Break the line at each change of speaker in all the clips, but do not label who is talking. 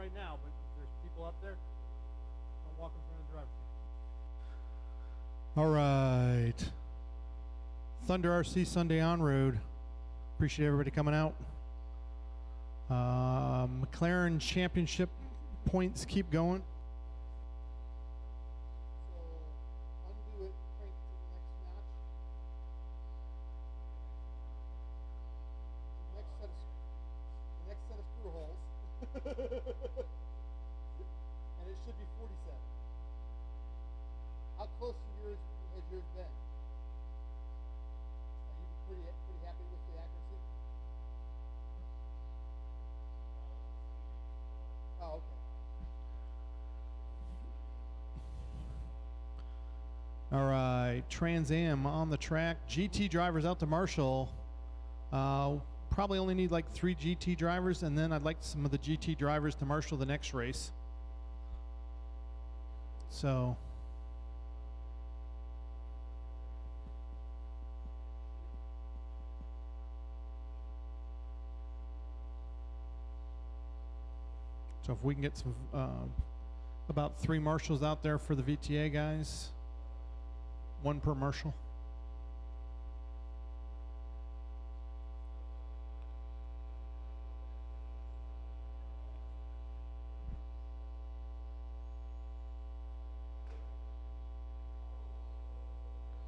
right now, but if there's people up there, don't walk in front of the driver's seat.
All right. Thunder RC Sunday on-road. Appreciate everybody coming out. McLaren Championship points keep going.
So undo it, crank to the next notch. The next set of screw holes. And it should be 47. How close to yours has yours been? Are you pretty happy with the accuracy? Oh, okay.
All right, Trans Am on the track. GT drivers out to Marshall. Probably only need like 3 GT drivers, and then I'd like some of the GT drivers to Marshall the next race. So if we can get some about 3 Marshalls out there for the VTA guys, 1 per Marshall.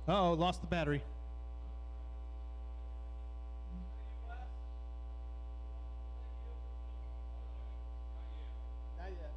Uh-oh, lost the battery.
Not yet.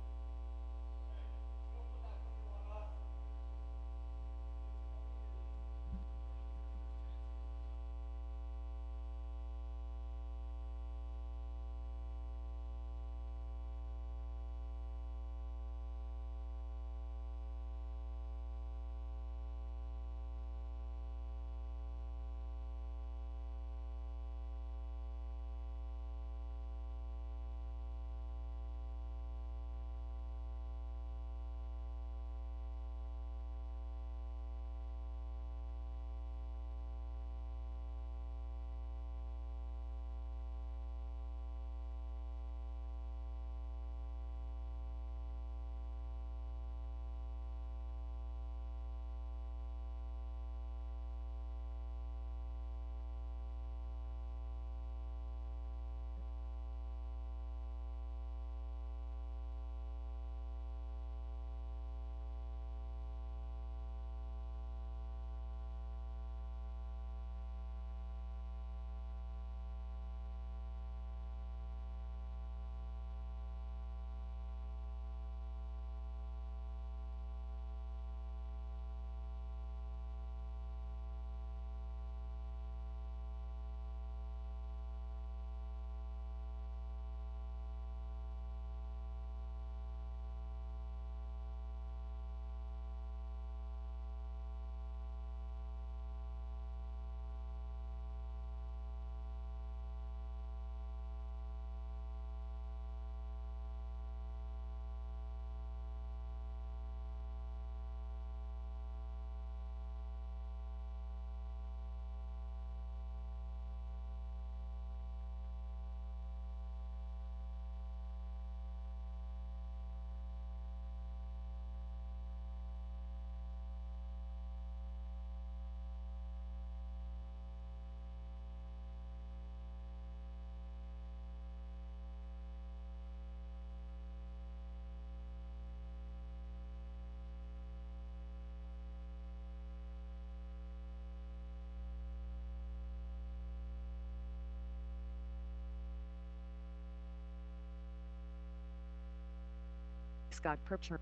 Scott Percher.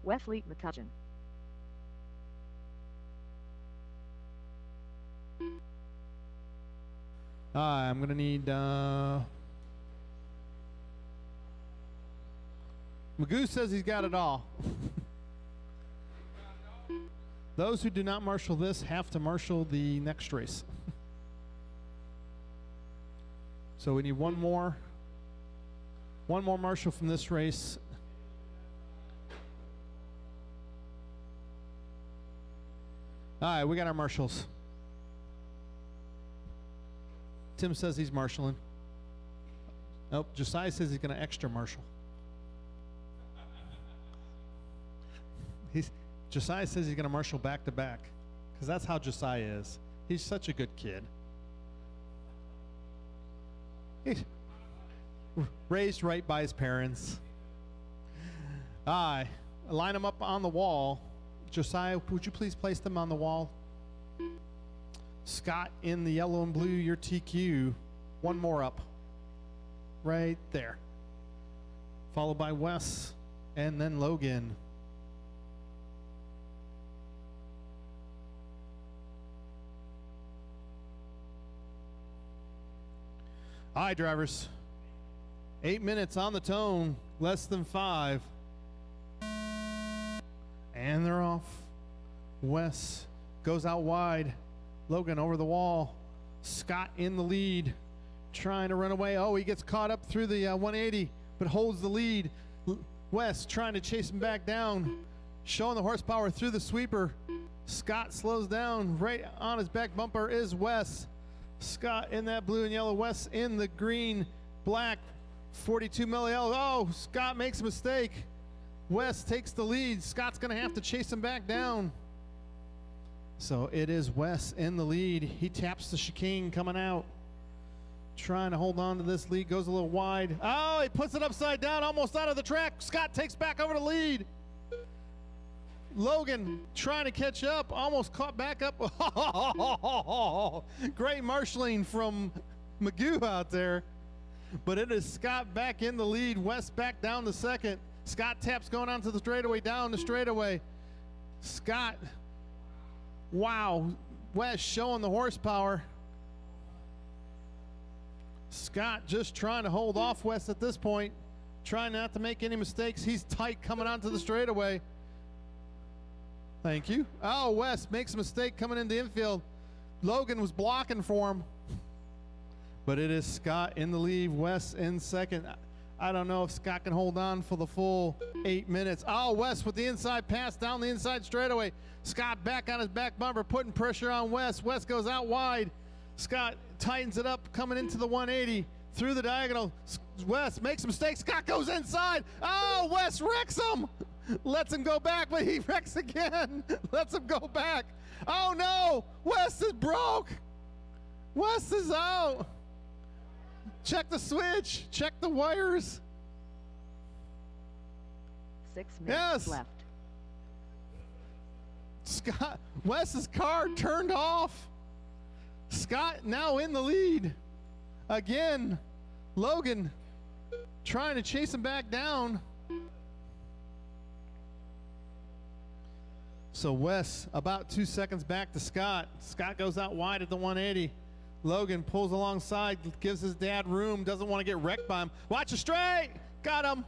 Wesley McCutcheon.
I'm going to need Magoo says he's got it all. Those who do not marshal this have to marshal the next race. So we need one more marshal from this race. All right, we got our marshals. Tim says he's marshaling. Nope, Josiah says he's going to extra marshal. Josiah says he's going to marshal back to back because that's how Josiah is. He's such a good kid. He's raised right by his parents. Line them up on the wall. Josiah, would you please place them on the wall? Scott in the yellow and blue, your TQ. One more up. Right there. Followed by Wes and then Logan. All right, drivers. 8 minutes on the tone, less than 5. And they're off. Wes goes out wide. Logan over the wall. Scott in the lead, trying to run away. Oh, he gets caught up through the 180, but holds the lead. Wes trying to chase him back down, showing the horsepower through the sweeper. Scott slows down. Right on his back bumper is Wes. Scott in that blue and yellow. Wes in the green, black, 42 milli. Oh, Scott makes a mistake. Wes takes the lead. Scott's going to have to chase him back down. So it is Wes in the lead. He taps the chicane coming out. Trying to hold on to this lead. Goes a little wide. Oh, he puts it upside down, almost out of the track. Scott takes back over the lead. Logan trying to catch up. Almost caught back up. Great marshaling from Magoo out there. But it is Scott back in the lead. Wes back down to second. Scott taps going onto the straightaway, down the straightaway. Scott, wow, Wes showing the horsepower. Scott just trying to hold off Wes at this point, trying not to make any mistakes. He's tight coming onto the straightaway. Thank you. Oh, Wes makes a mistake coming into infield. Logan was blocking for him. But it is Scott in the lead, Wes in second. I don't know if Scott can hold on for the full 8 minutes. Oh, Wes with the inside pass down the inside straightaway. Scott back on his back bumper, putting pressure on Wes. Wes goes out wide. Scott tightens it up, coming into the 180 through the diagonal. Wes makes a mistake. Scott goes inside. Oh, Wes wrecks him. Lets him go back, but he wrecks again. Lets him go back. Oh, no. Wes is broke. Wes is out. Check the switch. Check the wires.
6 minutes left.
Scott, Wes's car turned off. Scott now in the lead. Again, Logan trying to chase him back down. So Wes about 2 seconds back to Scott. Scott goes out wide at the 180. Logan pulls alongside, gives his dad room, doesn't want to get wrecked by him. Watch it straight! Got him!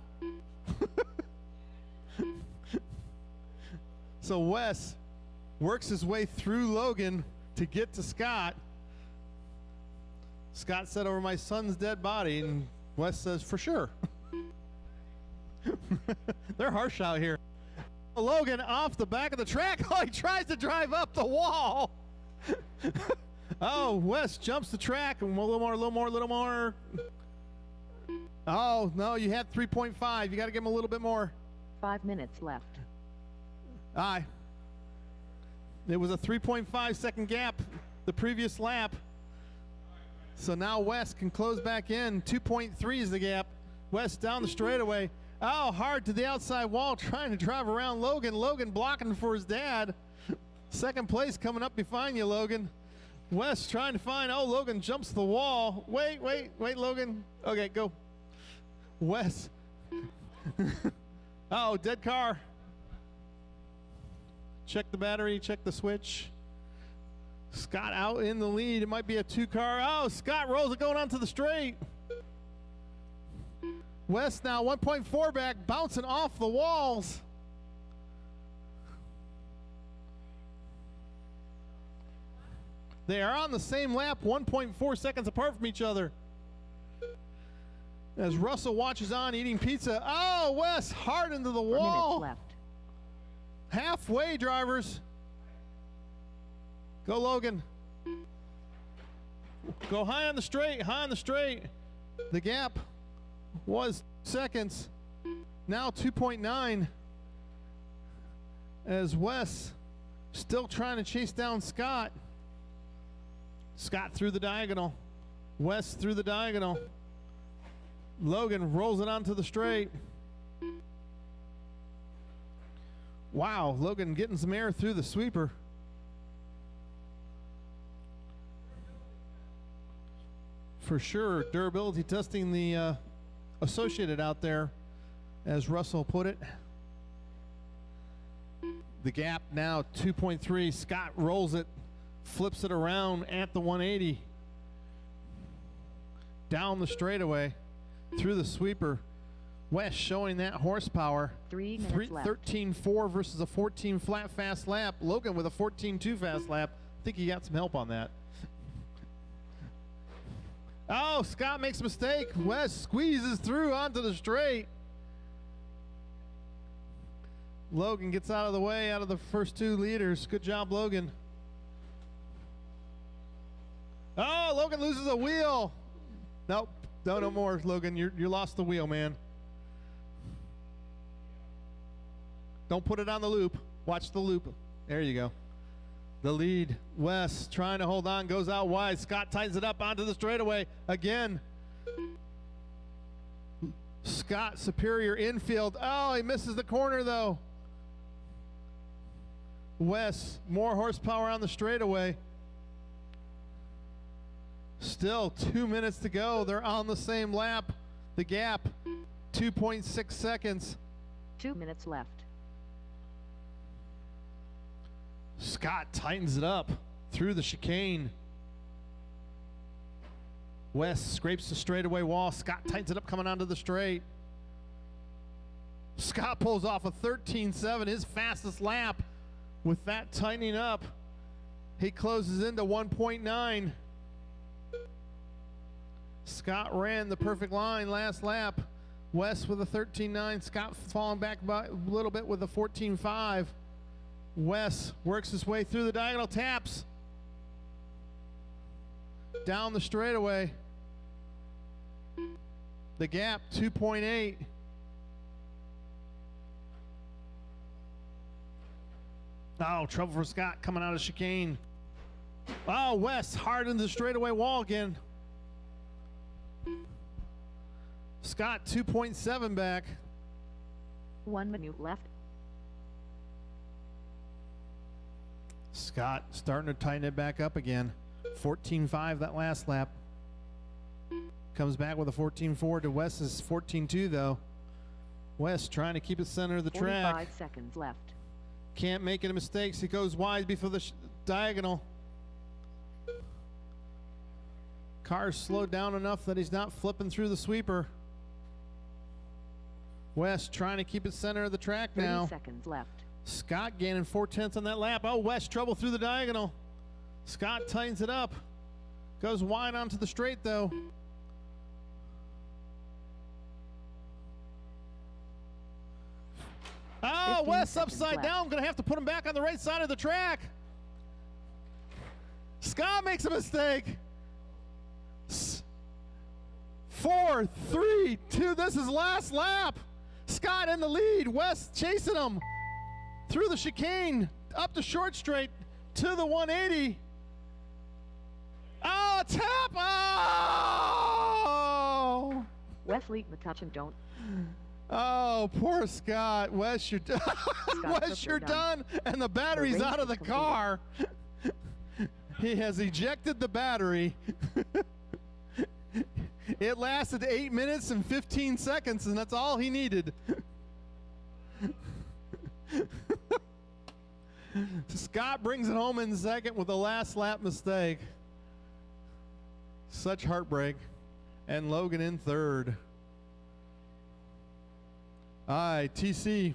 So Wes works his way through Logan to get to Scott. Scott said, over my son's dead body, and Wes says, for sure. They're harsh out here. Logan off the back of the track. Oh, he tries to drive up the wall. Oh, Wes jumps the track, and a little more. Oh, no, you had 3.5. You got to give him a little bit more.
5 minutes left.
Aye. It was a 3.5 second gap the previous lap. So now Wes can close back in. 2.3 is the gap. Wes down the straightaway. Oh, hard to the outside wall, trying to drive around Logan. Logan blocking for his dad. Second place coming up behind you, Logan. Wes trying to find, oh, Logan jumps the wall. Wait, Logan. Okay, go. Wes. Oh, dead car. Check the battery, check the switch. Scott out in the lead. It might be a 2-car. Oh, Scott rolls it going onto the straight. Wes now 1.4 back, bouncing off the walls. They are on the same lap, 1.4 seconds apart from each other. As Russell watches on, eating pizza. Oh, Wes hard into the
4
wall.
minutes left.
Halfway, drivers. Go, Logan. Go high on the straight, high on the straight. The gap was seconds. Now 2.9. as Wes still trying to chase down Scott. Scott through the diagonal. Wes through the diagonal. Logan rolls it onto the straight. Wow, Logan getting some air through the sweeper. For sure, durability testing the Associated out there, as Russell put it. The gap now 2.3. Scott rolls it, flips it around at the 180. Down the straightaway, through the sweeper. West showing that horsepower.
3 minutes left.
13.4 versus a 14 flat fast lap. Logan with a 14.2 fast lap. I think he got some help on that. Oh, Scott makes a mistake. West squeezes through onto the straight. Logan gets out of the way out of the first 2 leaders. Good job, Logan. Oh, Logan loses a wheel. Nope, no more, Logan. You lost the wheel, man. Don't put it on the loop. Watch the loop. There you go. The lead. Wes trying to hold on, goes out wide. Scott tightens it up onto the straightaway again. Scott superior infield. Oh, he misses the corner though. Wes, more horsepower on the straightaway. Still 2 minutes to go. They're on the same lap. The gap, 2.6 seconds.
2 minutes left.
Scott tightens it up through the chicane. West scrapes the straightaway wall. Scott tightens it up coming onto the straight. Scott pulls off a 13.7, his fastest lap. With that tightening up, he closes into 1.9. Scott ran the perfect line last lap. West with a 13.9. Scott falling back by a little bit with a 14.5. Wes works his way through the diagonal, taps. Down the straightaway. The gap, 2.8. Oh, trouble for Scott coming out of chicane. Oh, Wes hard into the straightaway wall again. Scott 2.7 back.
1 minute left.
Scott starting to tighten it back up again. 14.5 that last lap. Comes back with a 14.4 to Wes's 14.2 though. Wes trying to keep it center of the track.
45 seconds left.
Can't make any mistakes. He goes wide before the diagonal. Car's slowed down enough that he's not flipping through the sweeper. West trying to keep it center of the track now.
30 seconds left.
Scott gaining 4/10 on that lap. Oh, West trouble through the diagonal. Scott tightens it up. Goes wide onto the straight though. Oh, West upside
left.
down. Gonna have to put him back on the right side of the track. Scott makes a mistake. 4, 3, 2. This is last lap. Scott in the lead. West chasing him through the chicane, up the short straight to the 180. Oh, tap! Oh!
Wesley, the touch and don't.
Oh, poor Scott. Wes, you're done. Wes, you're done. And the battery's out of the car. He has ejected the battery. It lasted 8 minutes and 15 seconds, and that's all he needed. Scott brings it home in second with a last lap mistake. Such heartbreak. And Logan in third. All right, TC.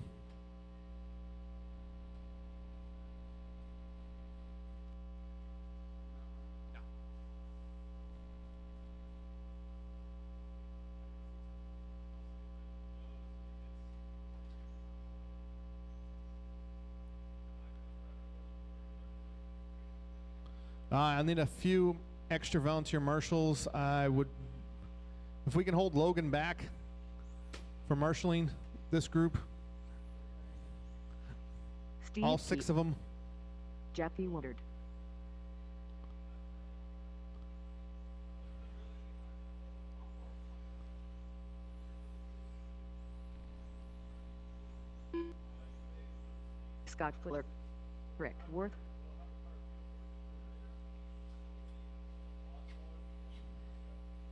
I need a few extra volunteer marshals. I would, if we can hold Logan back for marshaling this group.
Steve
All 6
Keith,
of them.
Jeffy Woodard, Scott Fuller, Rick Worth,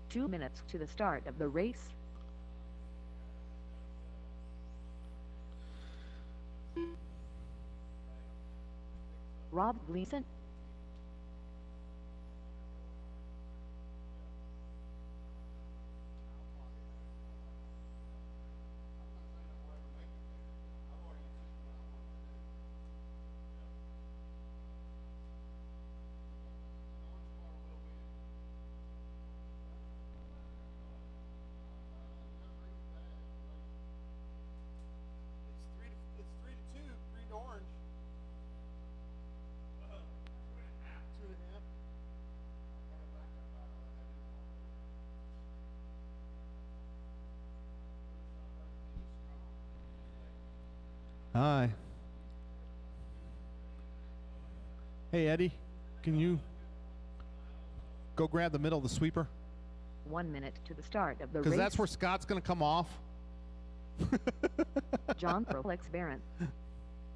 "2 minutes to the start of the race. Rob Gleason,
It's 3-2, green to orange. 2.5.
Hi. Hey, Eddie, can you go grab the middle of the sweeper?
1 minute to the start of the race.
Because that's where Scott's going to come off.
John Prolex Barron,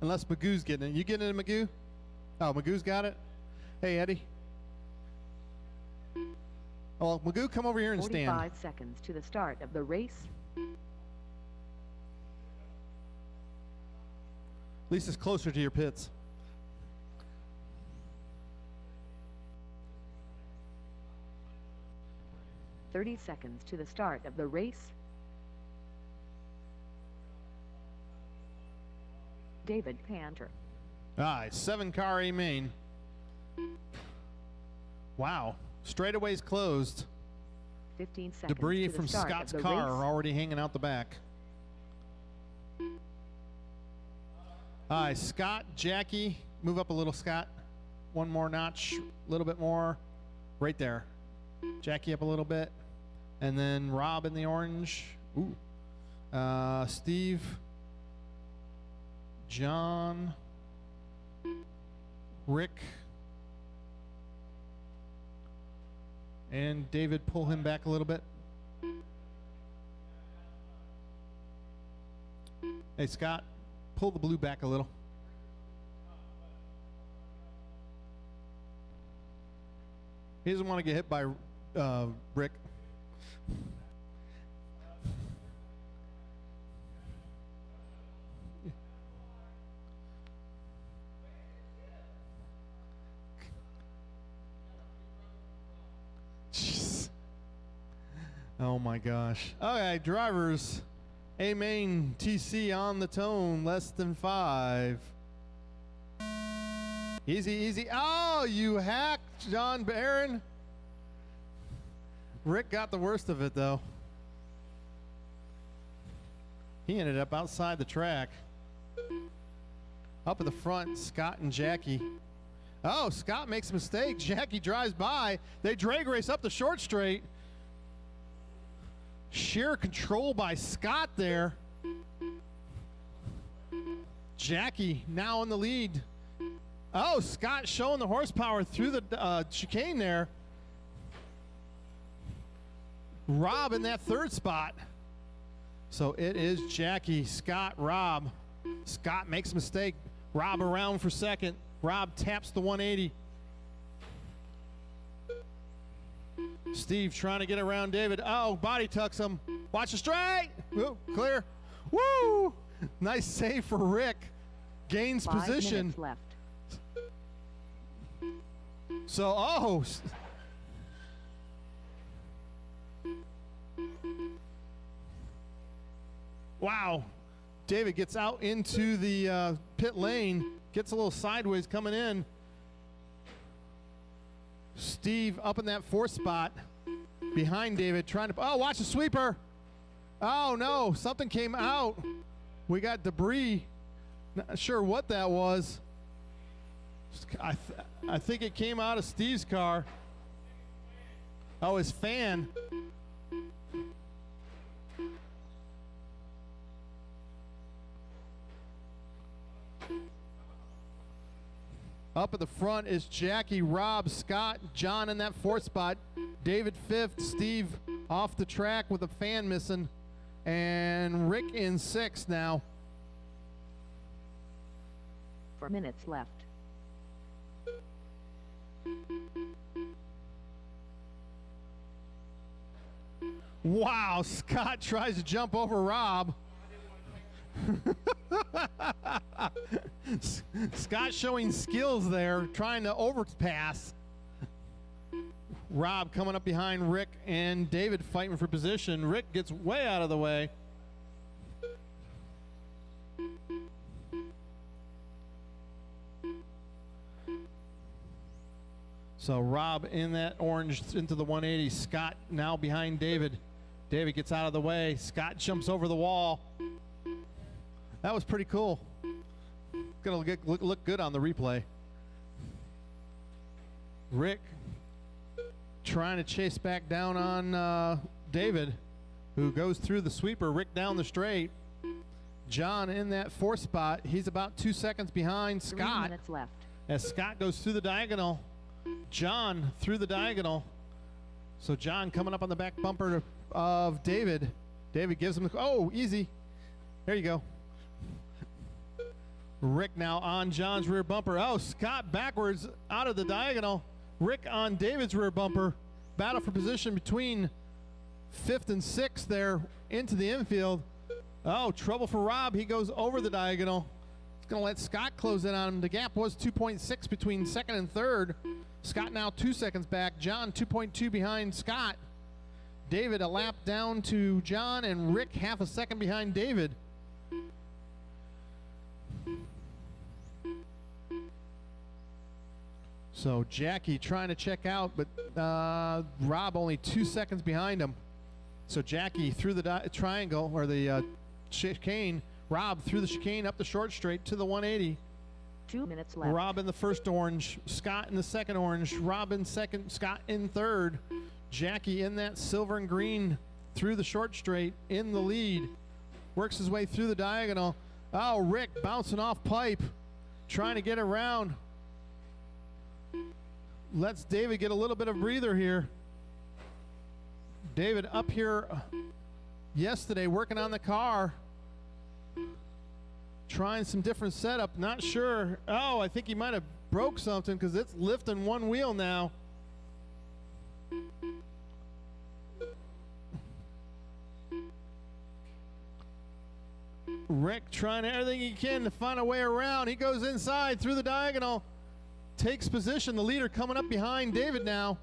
Unless Magoo's getting it. You getting it, Magoo? Oh, Magoo's got it? Hey, Eddie. Oh, Magoo, come over here and
45
stand.
seconds to the start of the race.
Lisa's closer to your pits.
"30 seconds to the start of the race. David Panter,
All right, 7-car A main. Wow. Straightaways closed.
15 seconds
Debris
to the
from
start
Scott's
of the
car
race.
already hanging out the back. All right, Scott, Jackie, move up a little, Scott. One more notch, a little bit more. Right there. Jackie up a little bit. And then Rob in the orange. Ooh. Steve. John. Rick. And David, pull him back a little bit. Hey, Scott, pull the blue back a little. He doesn't want to get hit by Rick. Jeez. Oh my gosh. Okay, drivers. A main TC on the tone, less than 5. Easy, easy. Oh, you hack, John Barron. Rick got the worst of it, though. He ended up outside the track. Up at the front, Scott and Jackie. Oh, Scott makes a mistake. Jackie drives by. They drag race up the short straight. Sheer control by Scott there. Jackie now in the lead. Oh, Scott showing the horsepower through the chicane there. Rob in that third spot. So it is Jackie, Scott, Rob. Scott makes a mistake. Rob around for second. Rob taps the 180. Steve trying to get around David. Oh, body tucks him. Watch the straight. Woo, clear. Woo! Nice save for Rick. Gains
5
position.
minutes left.
So, oh. Wow. David gets out into the pit lane, gets a little sideways coming in. Steve up in that fourth spot behind David trying to, oh, watch the sweeper. Oh no, something came out. We got debris. Not sure what that was. I think it came out of Steve's car. Oh, his fan. Up at the front is Jackie, Rob, Scott, John in that fourth spot. David fifth, Steve off the track with a fan missing, and Rick in sixth now.
4 minutes left.
Wow, Scott tries to jump over Rob. Scott showing skills there, trying to overpass. Rob coming up behind Rick and David fighting for position. Rick gets way out of the way. So Rob in that orange into the 180. Scott now behind David. David gets out of the way. Scott jumps over the wall. That was pretty cool. Gonna look good on the replay. Rick trying to chase back down on David, who goes through the sweeper. Rick down the straight. John in that fourth spot. He's about 2 seconds behind Scott.
3 minutes left.
As Scott goes through the diagonal. John through the diagonal. So John coming up on the back bumper of David. David gives him the, oh, easy. There you go. Rick now on John's rear bumper. Oh, Scott backwards out of the diagonal. Rick on David's rear bumper. Battle for position between fifth and sixth there into the infield. Oh, trouble for Rob. He goes over the diagonal. He's going to let Scott close in on him. The gap was 2.6 between second and third. Scott now 2 seconds back. John 2.2 behind Scott. David a lap down to John, and Rick half a second behind David. So Jackie trying to check out, but Rob only 2 seconds behind him. So Jackie through the triangle, or the chicane. Rob through the chicane up the short straight to the 180.
2 minutes left.
Rob in the first orange, Scott in the second orange, Rob in second, Scott in third. Jackie in that silver and green through the short straight in the lead. Works his way through the diagonal. Oh, Rick bouncing off pipe, trying to get around. Lets David get a little bit of breather here. David up here yesterday working on the car. Trying some different setup, not sure. Oh, I think he might have broke something because it's lifting one wheel now. Rick trying everything he can to find a way around. He goes inside through the diagonal, takes position. The leader coming up behind David now.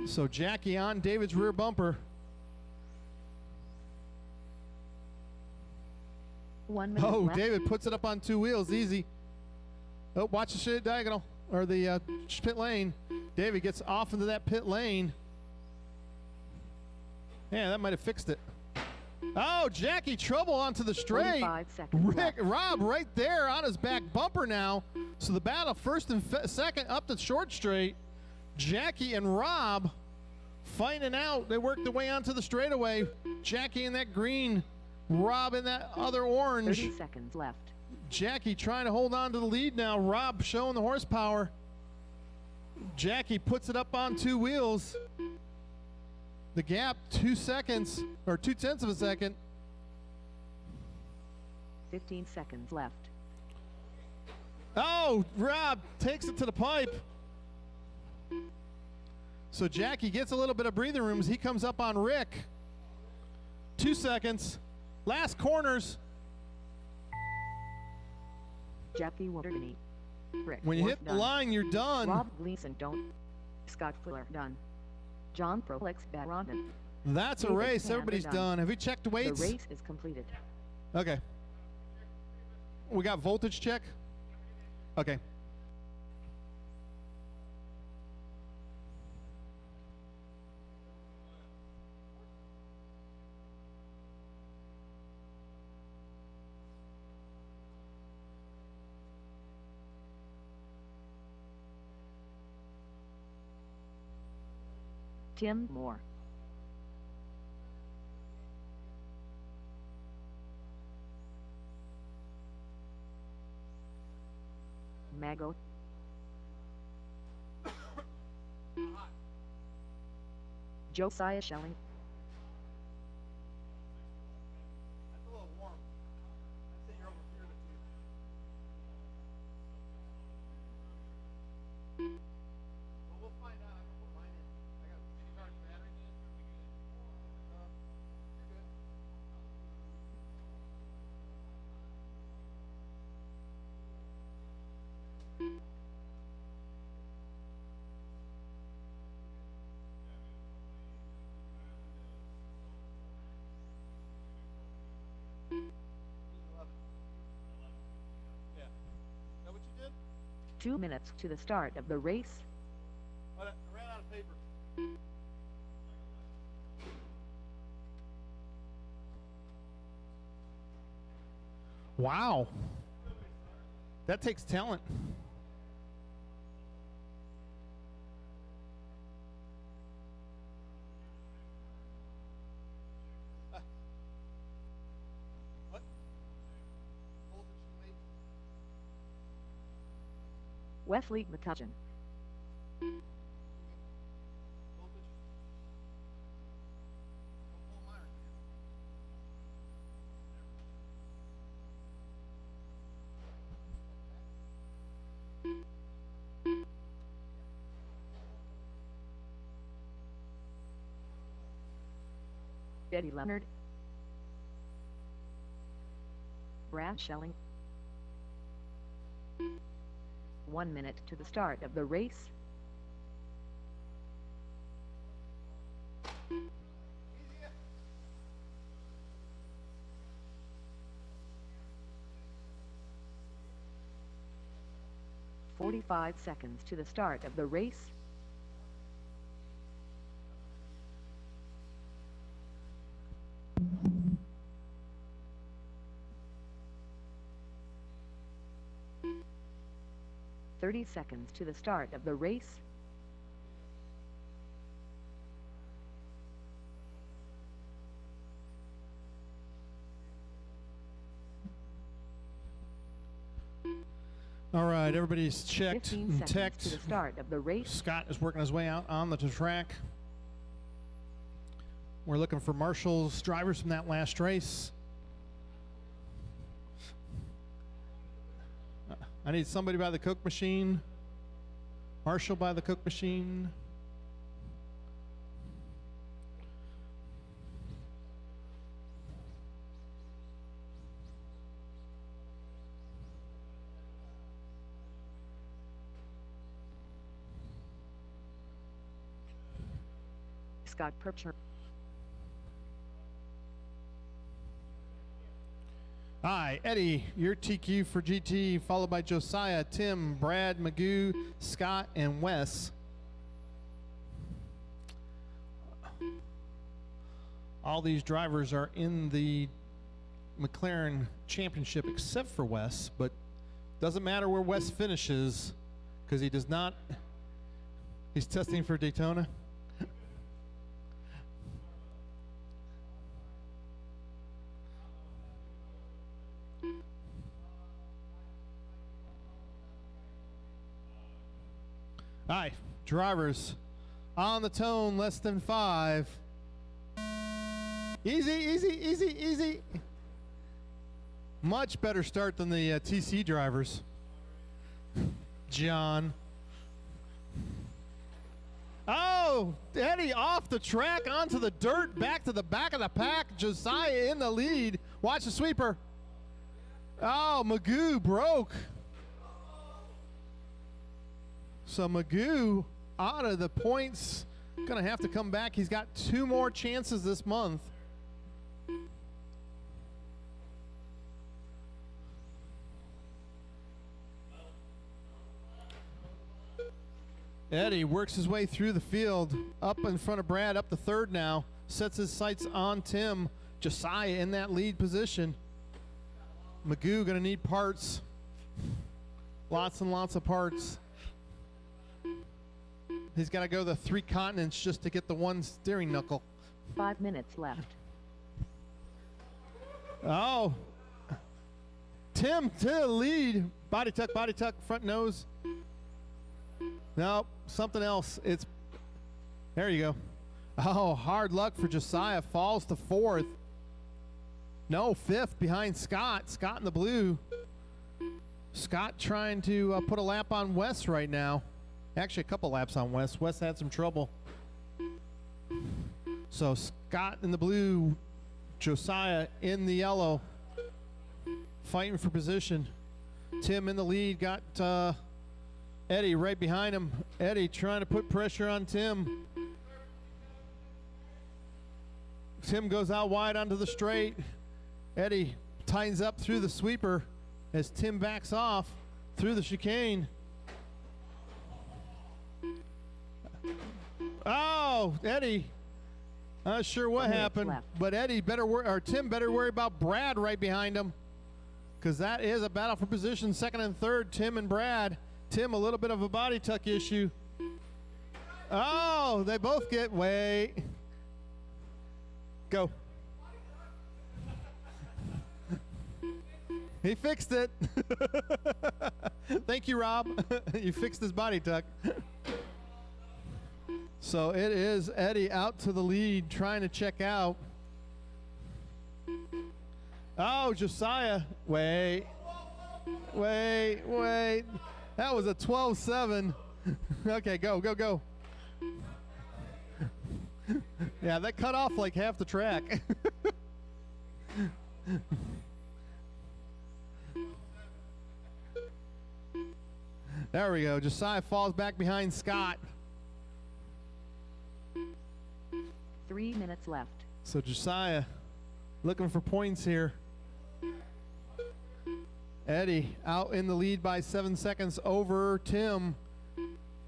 So Jackie on David's rear bumper.
1 minute
Oh,
left.
David puts it up on two wheels, easy. Oh, watch the shit diagonal, or the pit lane. David gets off into that pit lane. Yeah, that might have fixed it. Oh, Jackie, trouble onto the straight.
45 seconds left.
Rob right there on his back bumper now. So the battle first and second up the short straight. Jackie and Rob fighting out. They work their way onto the straightaway. Jackie in that green. Rob in that other orange.
30 seconds left.
Jackie trying to hold on to the lead now. Rob showing the horsepower. Jackie puts it up on two wheels. The gap 2 seconds, or 0.2 of a second.
15 seconds left.
Oh, Rob takes it to the pipe. So Jackie gets a little bit of breathing room as he comes up on Rick. 2 seconds. Last corners.
Jackie Waterdeny. Rick
When you
Ward
hit the
done.
line, you're done.
Rob Gleason don't. Scott Fuller done. John Prolex Barondon.
That's a
David
race.
Canada
Everybody's
done.
done. Have you checked the
The
weights?
race is completed.
Okay. We got voltage check? Okay.
Tim Moore. Mago. Josiah Schelling.
That's a little warm. I'd say you're over here to two. Well, we'll find out. I'm gonna put mine in. I got a charge battery. You're good. Yeah. Is that what you did?
2 minutes to the start of the race.
I ran out of paper.
Wow. That takes talent.
What? Voltage and weight.
Wesley Matuchin.
Voltage. Don't pull mine.
Eddie Leonard. Brad Schelling. 1 minute to the start of the race.
Easy.
45 seconds to the start of the race. "30 seconds to the start of the race.
All right, everybody's checked
15
and
seconds to the
teched.
start of the race.
Scott is working his way out on the track. We're looking for Marshall's drivers from that last race. I need somebody by the Coke machine. Marshall by the Coke machine.
Scott Percher.
Hi, Eddie, your TQ for GT, followed by Josiah, Tim, Brad, Magoo, Scott, and Wes. All these drivers are in the McLaren Championship except for Wes, but doesn't matter where Wes finishes because he does not, he's testing for Daytona. Hi, drivers on the tone, less than 5. Easy, easy, easy, easy. Much better start than the TC drivers. John. Oh, Eddie off the track onto the dirt, back to the back of the pack. Josiah in the lead. Watch the sweeper. Oh, Magoo broke. So Magoo out of the points, gonna have to come back. He's got 2 more chances this month. Eddie works his way through the field, up in front of Brad, up to 3rd now. Sets his sights on Tim. Josiah in that lead position. Magoo gonna need parts. Lots and lots of parts. He's got to go the 3 continents just to get the 1 steering knuckle.
5 minutes left.
Oh. Tim to the lead. Body tuck, front nose. Nope, something else. It's, there you go. Oh, hard luck for Josiah. Falls to 4th. No, 5th behind Scott. Scott in the blue. Scott trying to put a lap on Wes right now. Actually, a couple laps on Wes. Wes had some trouble. So Scott in the blue, Josiah in the yellow, fighting for position. Tim in the lead, got Eddie right behind him. Eddie trying to put pressure on Tim. Tim goes out wide onto the straight. Eddie tightens up through the sweeper as Tim backs off through the chicane. Oh, Eddie. Not sure what happened, but Eddie better or Tim better worry about Brad right behind him, because that is a battle for position. 2nd and 3rd, Tim and Brad. Tim a little bit of a body tuck issue. Oh, they both get, wait. Go. He fixed it. Thank you, Rob. You fixed his body tuck. So it is Eddie out to the lead, trying to check out. Oh, Josiah. Wait. That was a 12-7. Okay, go. Yeah, that cut off like half the track. There we go. Josiah falls back behind Scott.
3 minutes left.
So Josiah looking for points here. Eddie out in the lead by 7 seconds over Tim.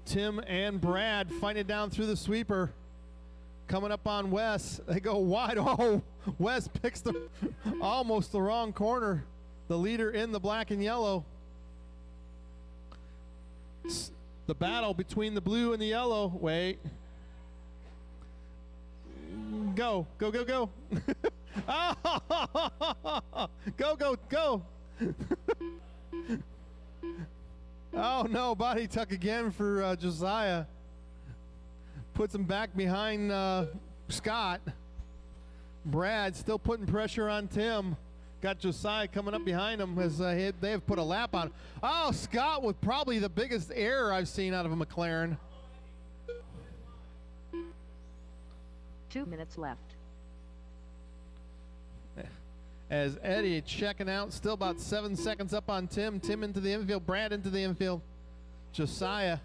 Tim and Brad fighting it down through the sweeper. Coming up on Wes. They go wide. Oh, Wes picks almost the wrong corner. The leader in the black and yellow. The battle between the blue and the yellow. Wait. Go. Oh, go. Oh no, body tuck again for Josiah. Puts him back behind Scott. Brad still putting pressure on Tim. Got Josiah coming up behind him as they have put a lap on. Oh, Scott with probably the biggest error I've seen out of a McLaren.
2 minutes left.
As Eddie checking out, still about 7 seconds up on Tim. Tim into the infield, Brad into the infield. Josiah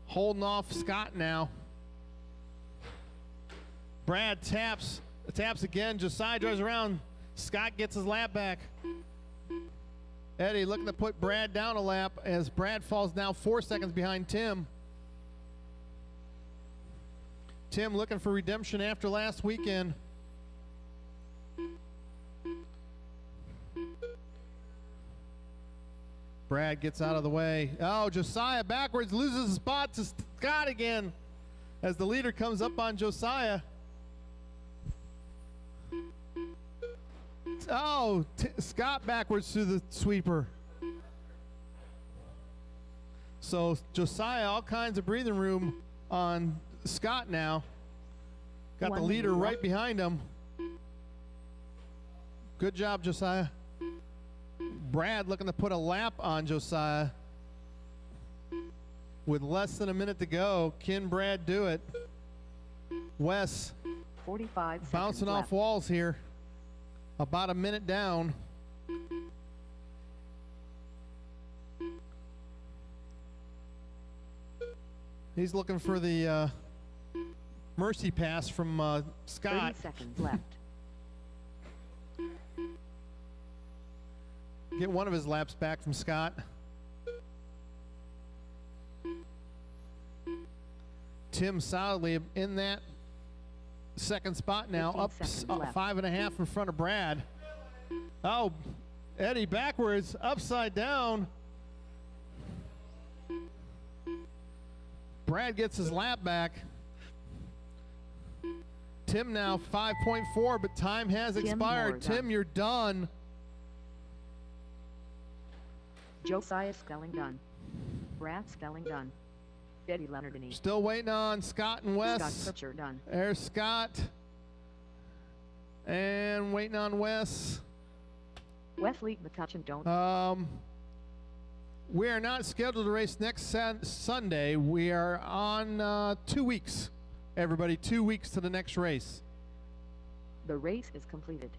holding off Scott now. Brad taps again. Josiah drives around. Scott gets his lap back. Eddie looking to put Brad down a lap as Brad falls now 4 seconds behind Tim. Tim looking for redemption after last weekend. Brad gets out of the way. Oh, Josiah backwards, loses his spot to Scott again as the leader comes up on Josiah. Oh, Scott backwards through the sweeper. So Josiah, all kinds of breathing room on Scott now. Got the leader right behind him. Good job, Josiah. Brad looking to put a lap on Josiah. With less than a minute to go, can Brad do it? Wes
45 seconds
bouncing
left.
off walls here. About a minute down. He's looking for the mercy pass from Scott.
30 seconds left.
Get one of his laps back from Scott. Tim solidly in that second spot now, up 5.5 in front of Brad. Oh, Eddie backwards, upside down. Brad gets his lap back. Tim now 5.4, but time has expired. Tim, you're done.
Josiah Skelling done. Brad Skelling done. Betty Leonardini.
Still waiting on Scott and
Scott
Wes.
Pritchard done.
There's Scott. And waiting on Wes.
Wesley McCutcheon don't.
We are not scheduled to race next Sunday. We are on 2 weeks. Everybody, 2 weeks to the next race.
The race is completed.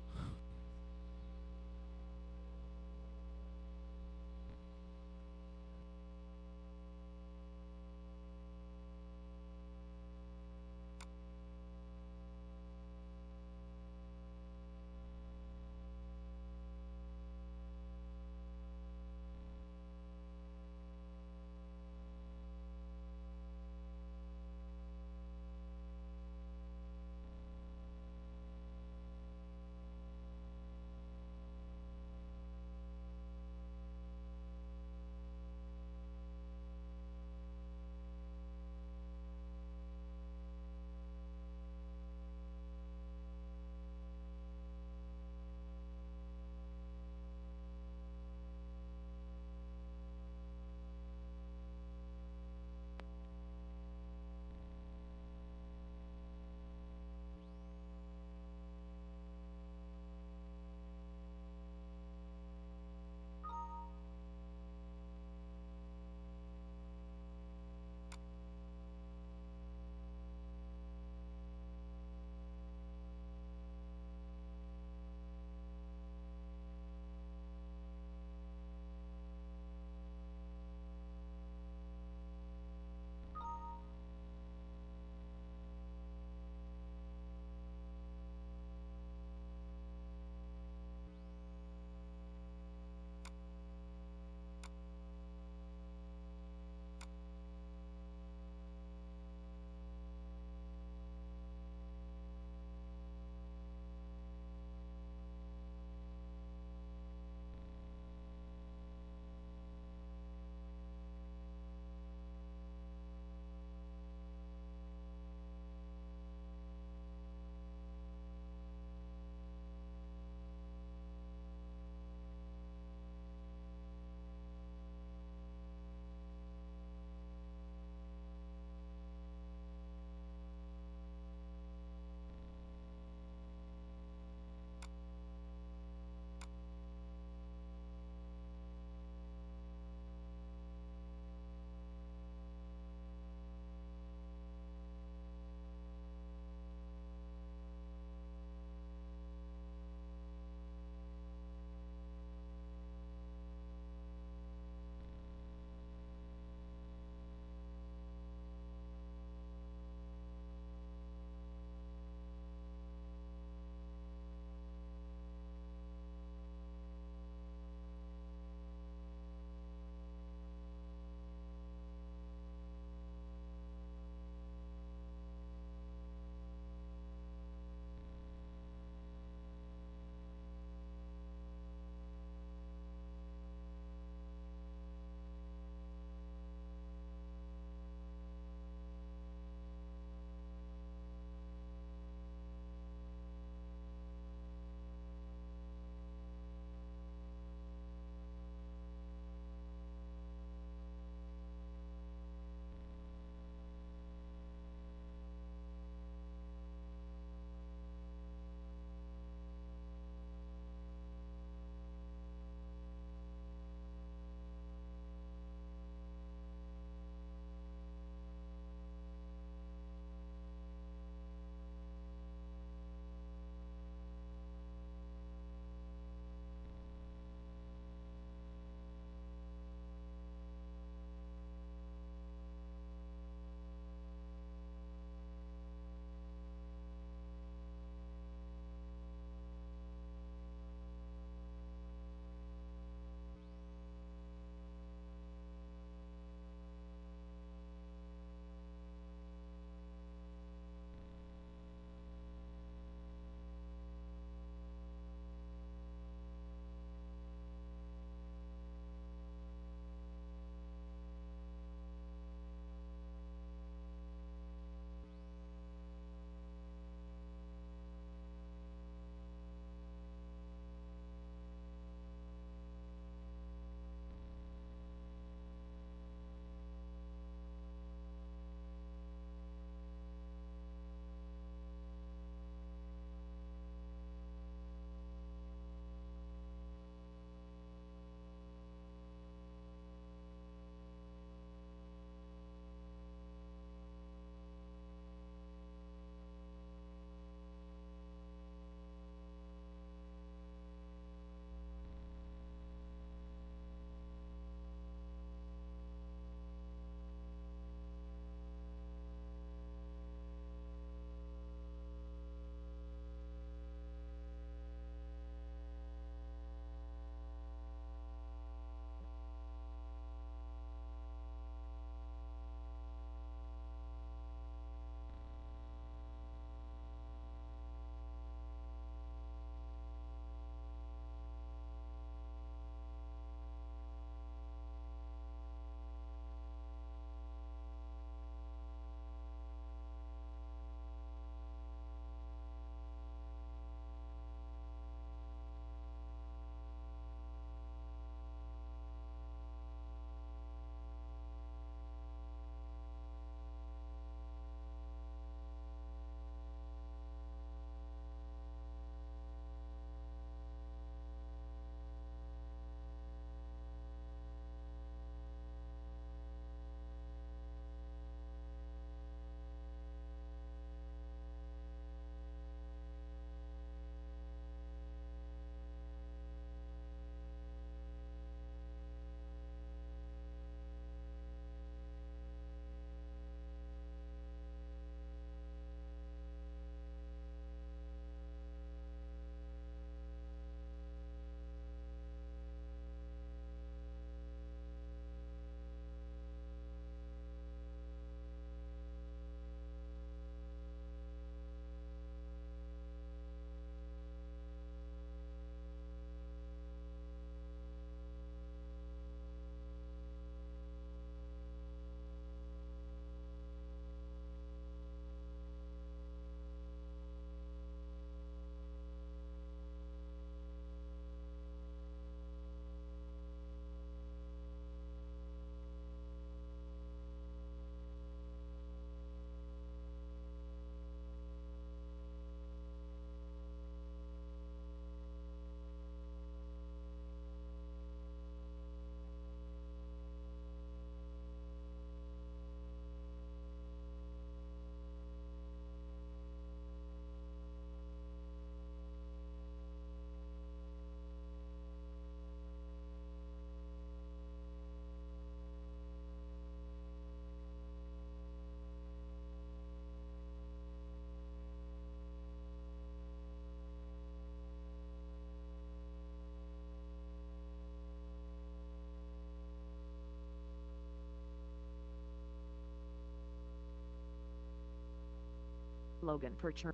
Logan per turn.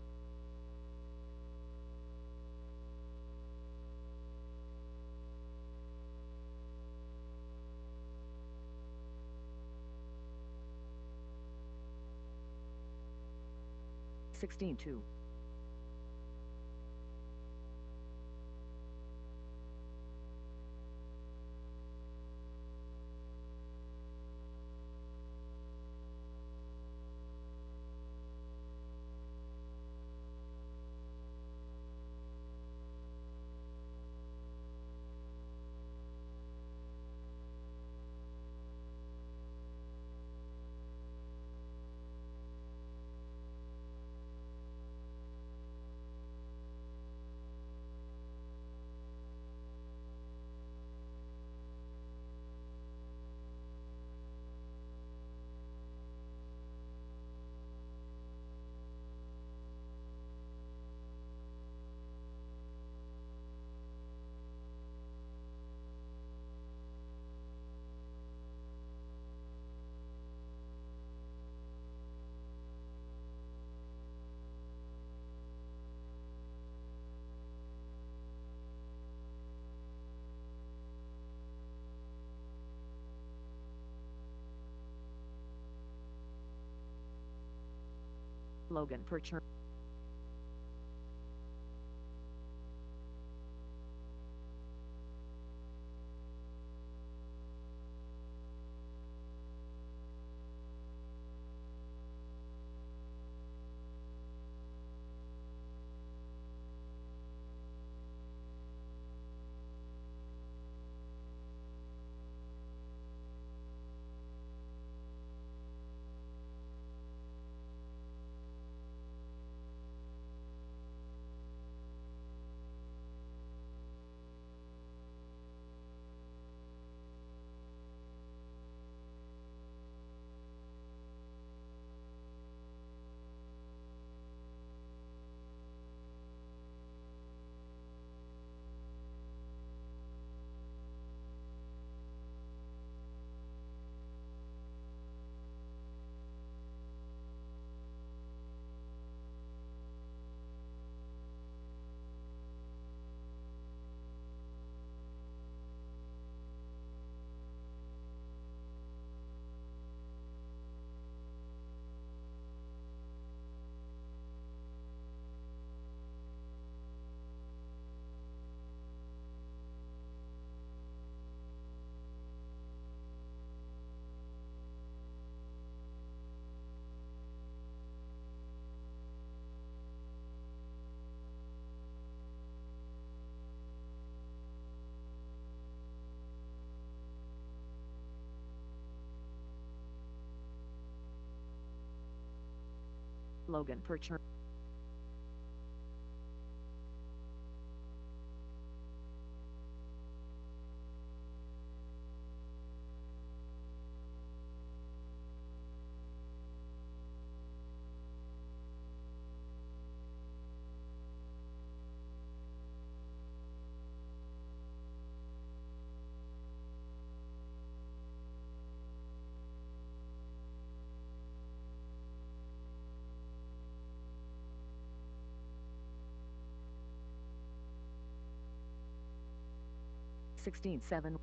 Sixteen two. Logan per turn. Logan per turn. Sixteen seven.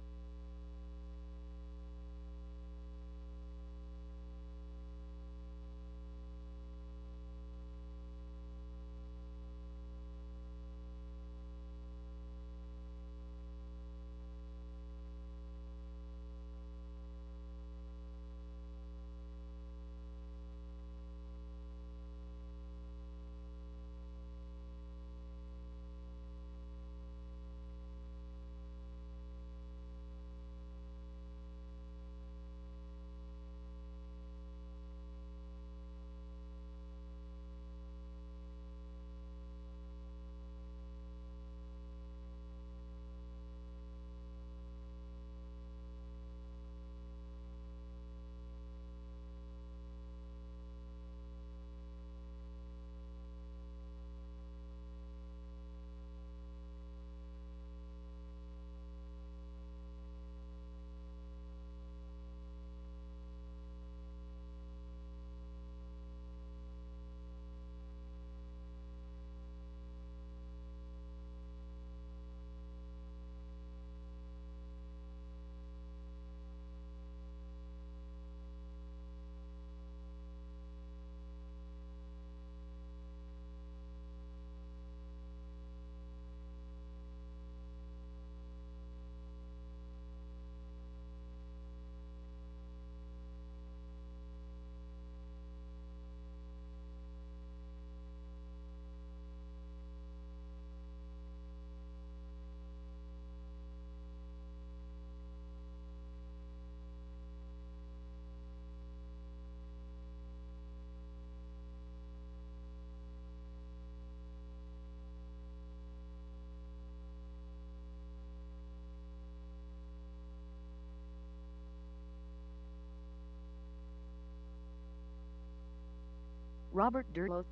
Robert Durlo.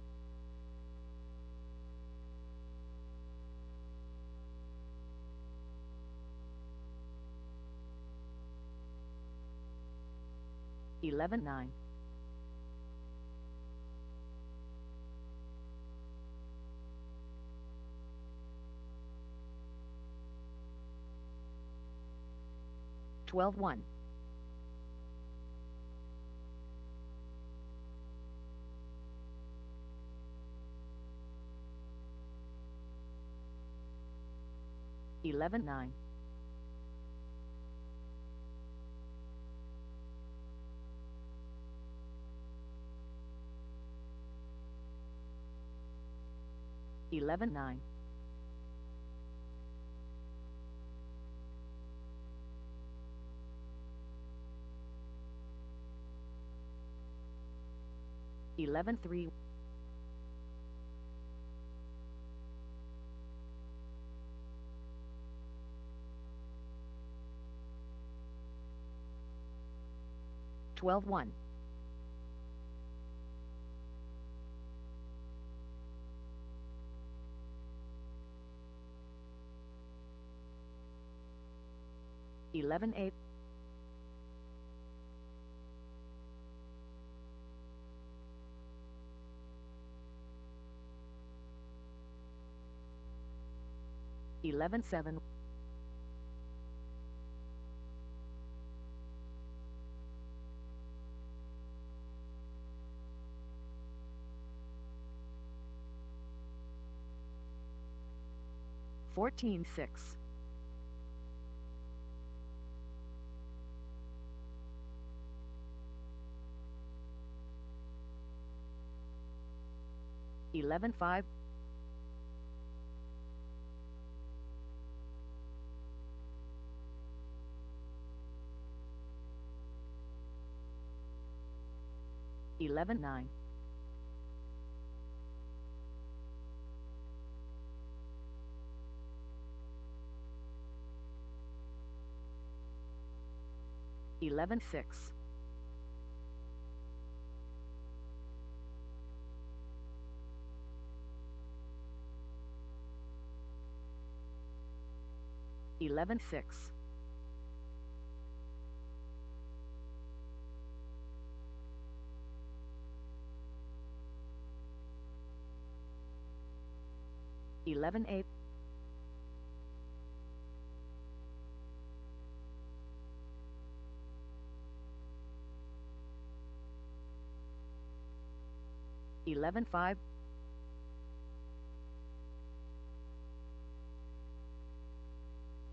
Eleven nine. Twelve one. 11-9. 11-9. 11-3. 12-1. 11-8. 11-7. 14-6. 11-5. 11-9. 11-6. 11-6. 11-8. 11-5.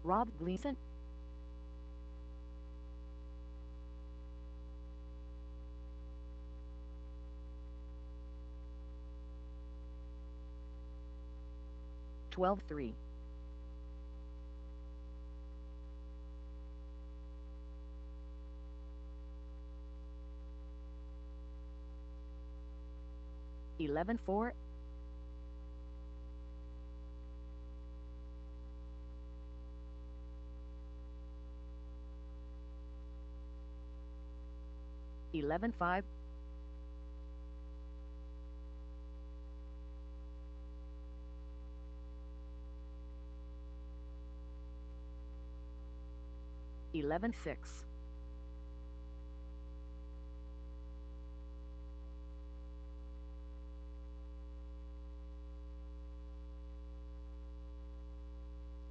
'Rob Gleason. 12-3. 11-4. 11-5. 11-6.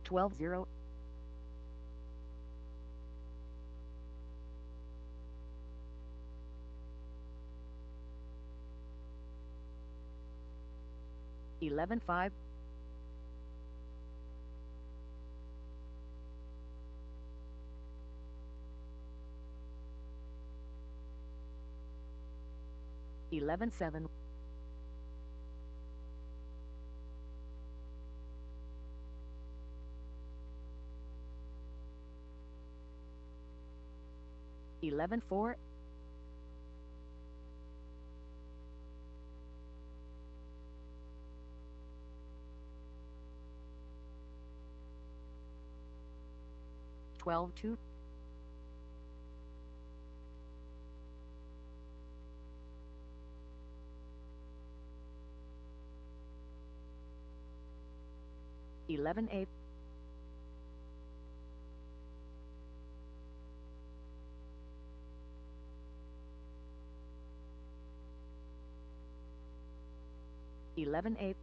12-0. 11-5. 11-7. 11-4. 12-2. 11-8. 11-8.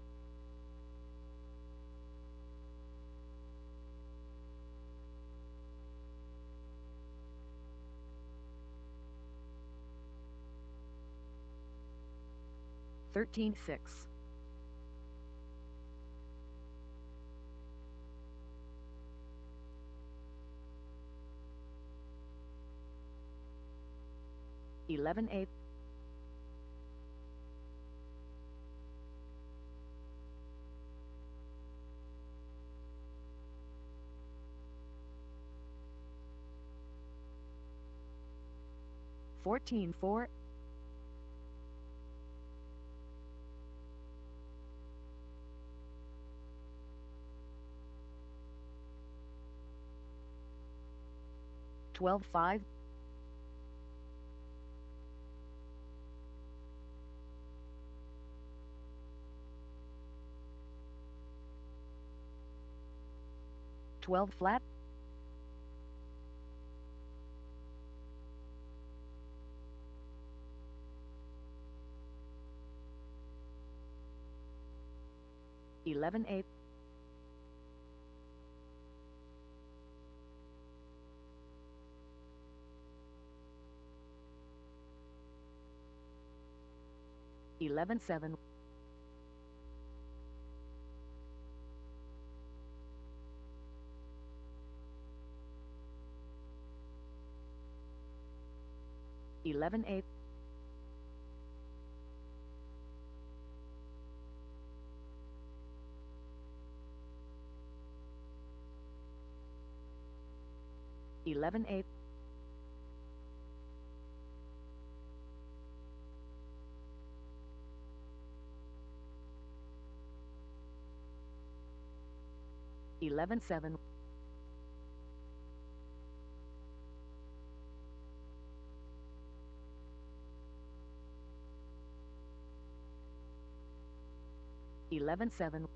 13-6. 11-8. 14-4. 12-5. 12 flat. 11-8. 11-7. 11-8. 11-8. 11-7. 11-7.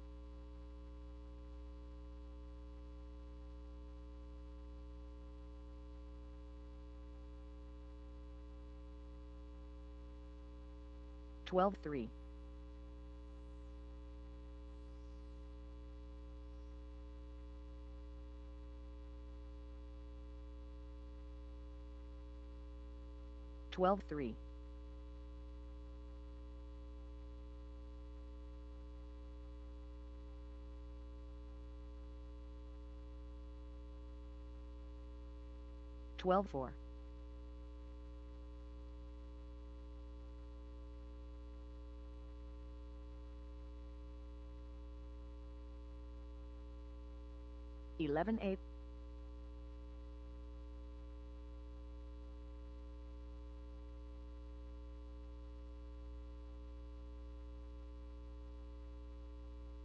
12-3. 12-3. 12-4. 11-8.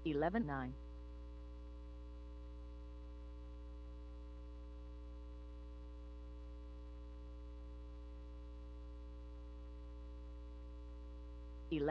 11-9. 11.